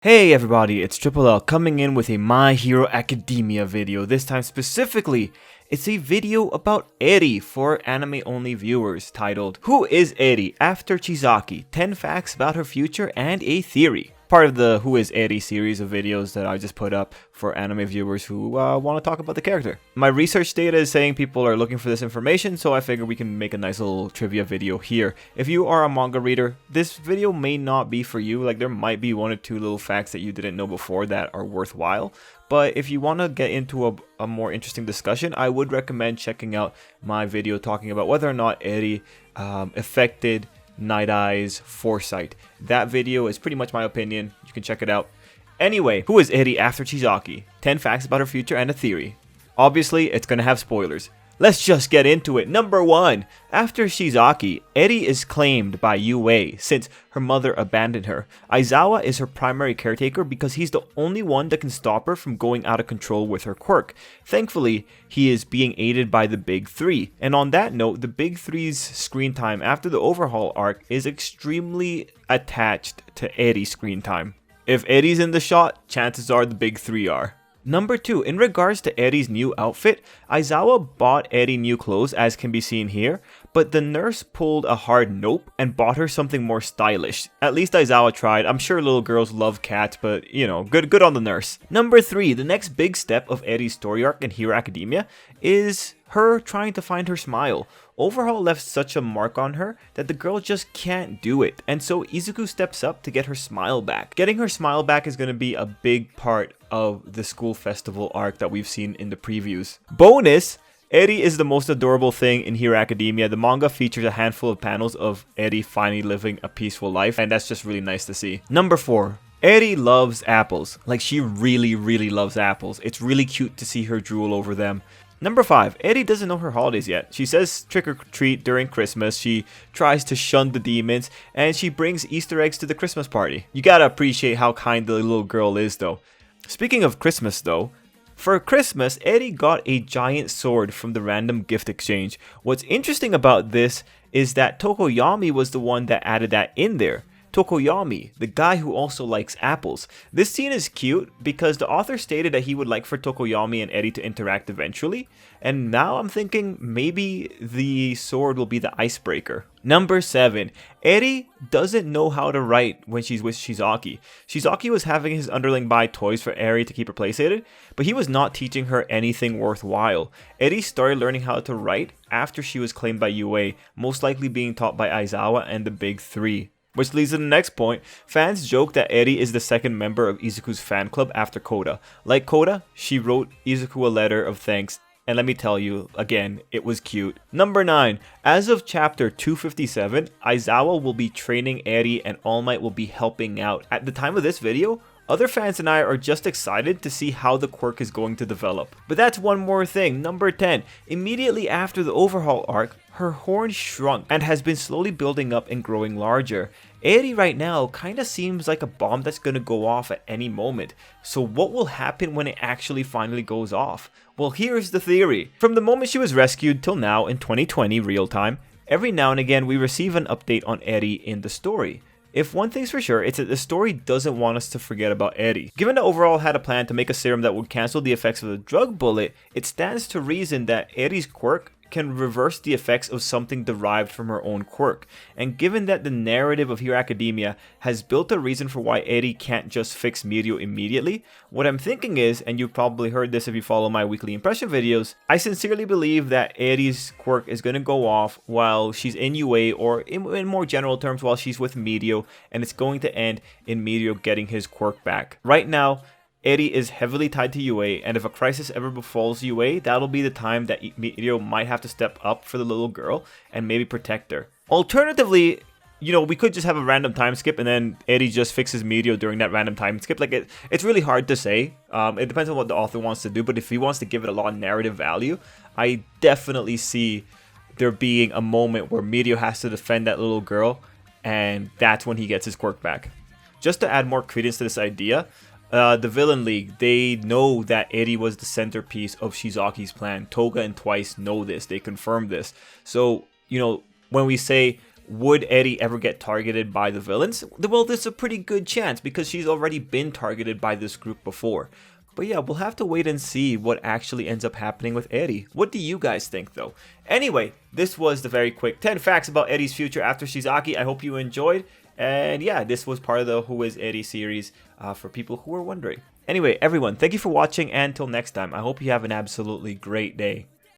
Hey everybody, it's Tripl-L coming in with a My Hero Academia video. This time specifically, it's a video about Eri for anime-only viewers titled Who is Eri After Chisaki? 10 Facts About Her Future and a Theory. Part of the Who is Eri series of videos that I just put up for anime viewers who want to talk about the character. My research data is saying people are looking for this information, so I figure we can make a nice little trivia video here. If you are a manga reader, this video may not be for you. Like, there might be one or two little facts that you didn't know before that are worthwhile. But if you want to get into a more interesting discussion, I would recommend checking out my video talking about whether or not Eri affected Night Eye's foresight. That video is pretty much my opinion. You can check it out. Anyway, who is Eri after Chisaki? 10 facts about her future and a theory. Obviously, it's going to have spoilers. Let's just get into it. Number 1. After Chisaki, Eri is claimed by Yue since her mother abandoned her. Aizawa is her primary caretaker because he's the only one that can stop her from going out of control with her quirk. Thankfully, he is being aided by the Big Three. And on that note, the Big Three's screen time after the overhaul arc is extremely attached to Eri's screen time. If Eri's in the shot, chances are the Big Three are. Number 2, in regards to Eri's new outfit, Aizawa bought Eri new clothes as can be seen here, but the nurse pulled a hard nope and bought her something more stylish. At least Aizawa tried. I'm sure little girls love cats, but you know, good on the nurse. Number 3, the next big step of Eri's story arc in Hero Academia is her trying to find her smile. Overhaul left such a mark on her that the girl just can't do it, and so Izuku steps up to get her smile back. Getting her smile back is going to be a big part of the school festival arc that we've seen in the previews. Bonus! Eri is the most adorable thing in Hero Academia. The manga features a handful of panels of Eri finally living a peaceful life, and that's just really nice to see. Number 4. Eri loves apples. Like, she really loves apples. It's really cute to see her drool over them. Number 5, Eri doesn't know her holidays yet. She says trick or treat during Christmas, she tries to shun the demons, and she brings Easter eggs to the Christmas party. You gotta appreciate how kind the little girl is though. Speaking of Christmas though, for Christmas, Eri got a giant sword from the random gift exchange. What's interesting about this is that Tokoyami was the one that added that in there. Tokoyami, the guy who also likes apples. This scene is cute because the author stated that he would like for Tokoyami and Eri to interact eventually, and now I'm thinking maybe the sword will be the icebreaker. Number 7. Eri doesn't know how to write when she's with Chisaki. Chisaki was having his underling buy toys for Eri to keep her placated, but he was not teaching her anything worthwhile. Eri started learning how to write after she was claimed by Yue, most likely being taught by Aizawa and the Big Three. Which leads to the next point. Fans joke that Eri is the second member of Izuku's fan club after Koda. Like Koda, she wrote Izuku a letter of thanks, and let me tell you, again, it was cute. Number 9. As of chapter 257, Aizawa will be training Eri and All Might will be helping out. At the time of this video, other fans and I are just excited to see how the quirk is going to develop. But that's one more thing. Number 10. Immediately after the overhaul arc, her horn shrunk and has been slowly building up and growing larger. Eri right now kinda seems like a bomb that's gonna go off at any moment. So what will happen when it actually finally goes off? Well, here's the theory. From the moment she was rescued till now in 2020 real time, every now and again we receive an update on Eri in the story. If one thing's for sure, it's that the story doesn't want us to forget about Eri. Given that Overall had a plan to make a serum that would cancel the effects of the drug bullet, it stands to reason that Eri's quirk can reverse the effects of something derived from her own quirk. And given that the narrative of Hero Academia has built a reason for why Eri can't just fix Mirio immediately, what I'm thinking is, and you've probably heard this if you follow my weekly impression videos, I sincerely believe that Eri's quirk is going to go off while she's in UA, or in more general terms, while she's with Mirio, and it's going to end in Mirio getting his quirk back. Right now, Eri is heavily tied to Yue, and if a crisis ever befalls Yue, that'll be the time that Mirio might have to step up for the little girl and maybe protect her. Alternatively, you know, we could just have a random time skip and then Eri just fixes Mirio during that random time skip. Like, it's really hard to say. It depends on what the author wants to do, but if he wants to give it a lot of narrative value, I definitely see there being a moment where Mirio has to defend that little girl, and that's when he gets his quirk back. Just to add more credence to this idea, the Villain League, they know that Eri was the centerpiece of Shizaki's plan. Toga and Twice know this. They confirmed this. So, you know, when we say would Eri ever get targeted by the villains? Well, there's a pretty good chance because she's already been targeted by this group before. But yeah, we'll have to wait and see what actually ends up happening with Eri. What do you guys think though? Anyway, this was the very quick 10 facts about Eri's future after Chisaki. I hope you enjoyed. And yeah, this was part of the Who Is Eri series for people who were wondering. Anyway, everyone, thank you for watching, and until next time, I hope you have an absolutely great day.